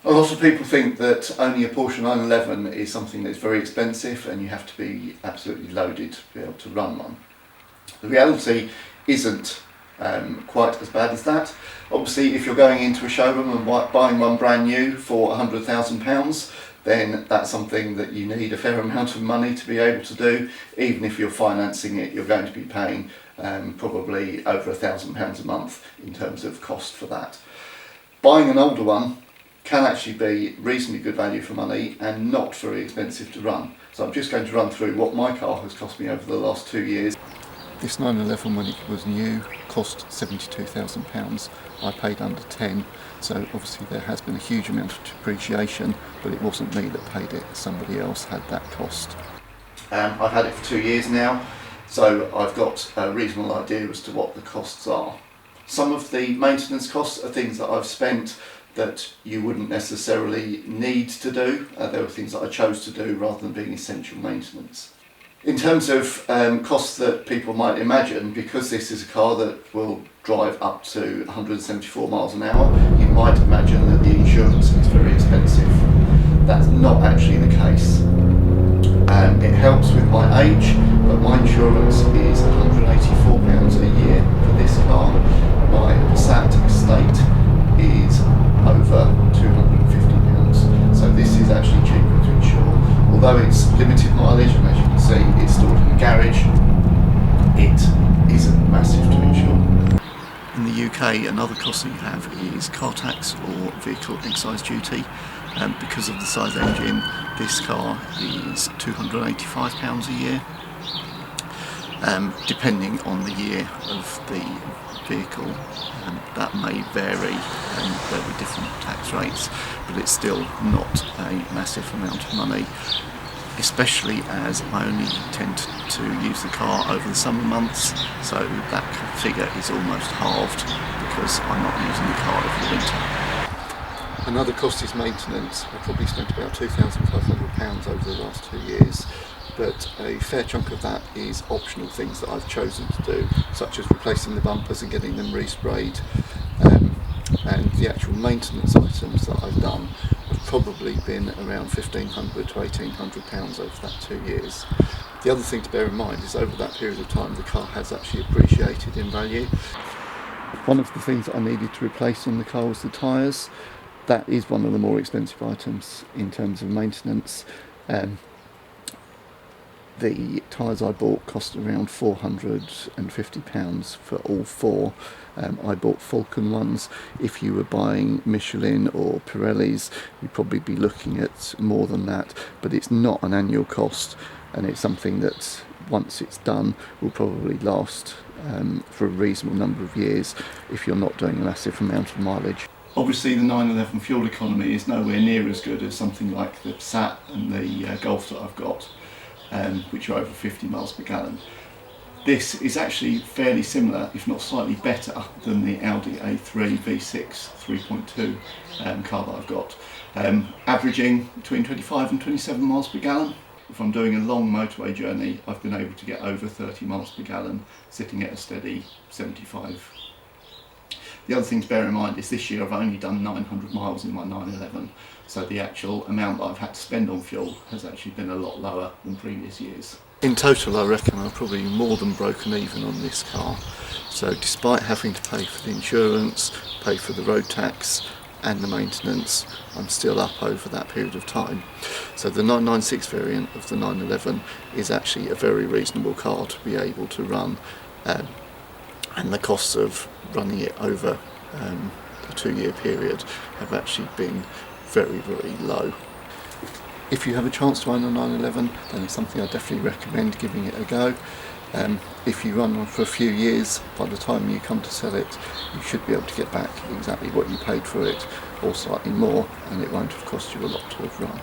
A lot of people think that owning a Porsche 911 is something that's very expensive and you have to be absolutely loaded to be able to run one. The reality isn't quite as bad as that. Obviously, if you're going into a showroom and buying one brand new for £100,000, then that's something that you need a fair amount of money to be able to do. Even if you're financing it, you're going to be paying probably over £1,000 a month in terms of cost for that. Buying an older one can actually be reasonably good value for money and not very expensive to run. So I'm just going to run through what my car has cost me over the last 2 years. This 911, when it was new, cost £72,000. I paid under 10, so obviously there has been a huge amount of depreciation, but it wasn't me that paid it, somebody else had that cost. I've had it for 2 years now, so I've got a reasonable idea as to what the costs are. Some of the maintenance costs are things that I've spent that you wouldn't necessarily need to do. There were things that I chose to do rather than being essential maintenance. In terms of costs that people might imagine, because this is a car that will drive up to 174 miles an hour, you might imagine that the insurance is very expensive. That's not actually the case. It helps with my age, but my insurance is £184 a year for this car. My Passat estate is over £250, so this is actually cheaper to insure. Although it's limited mileage, and as you can see it's stored in the garage, it isn't massive to insure. In the UK, another cost that you have is car tax or vehicle excise duty. Because of the size engine, this car is £285 a year. Depending on the year of the vehicle, that may vary, and there'll be different tax rates, but it's still not a massive amount of money, especially as I only tend to use the car over the summer months, so that figure is almost halved because I'm not using the car over the winter. Another cost is maintenance. I probably spent about £2,500 over the last 2 years, but a fair chunk of that is optional things that I've chosen to do, such as replacing the bumpers and getting them resprayed, and the actual maintenance items that I've done have probably been around £1,500 to £1,800 over that 2 years. The other thing to bear in mind is over that period of time the car has actually appreciated in value. One of the things that I needed to replace on the car was the tyres. That is one of the more expensive items in terms of maintenance. The tyres I bought cost around £450 for all four. I bought Falcon ones. If you were buying Michelin or Pirellis, you'd probably be looking at more than that, but it's not an annual cost, and it's something that once it's done will probably last for a reasonable number of years if you're not doing a massive amount of mileage. Obviously the 911 fuel economy is nowhere near as good as something like the Passat and the Golf that I've got, which are over 50 miles per gallon. This is actually fairly similar, if not slightly better, than the Audi A3 V6 3.2 car that I've got, averaging between 25 and 27 miles per gallon. If I'm doing a long motorway journey, I've been able to get over 30 miles per gallon, sitting at a steady 75. The other thing to bear in mind is this year I've only done 900 miles in my 911, so the actual amount that I've had to spend on fuel has actually been a lot lower than previous years. In total, I reckon I've probably more than broken even on this car. So despite having to pay for the insurance, pay for the road tax and the maintenance, I'm still up over that period of time. So the 996 variant of the 911 is actually a very reasonable car to be able to run, and the costs of running it over a 2-year period have actually been very, very low. If you have a chance to own a 911, then it's something I definitely recommend giving it a go. If you run one for a few years, by the time you come to sell it, you should be able to get back exactly what you paid for it, or slightly more, and it won't have cost you a lot to have run.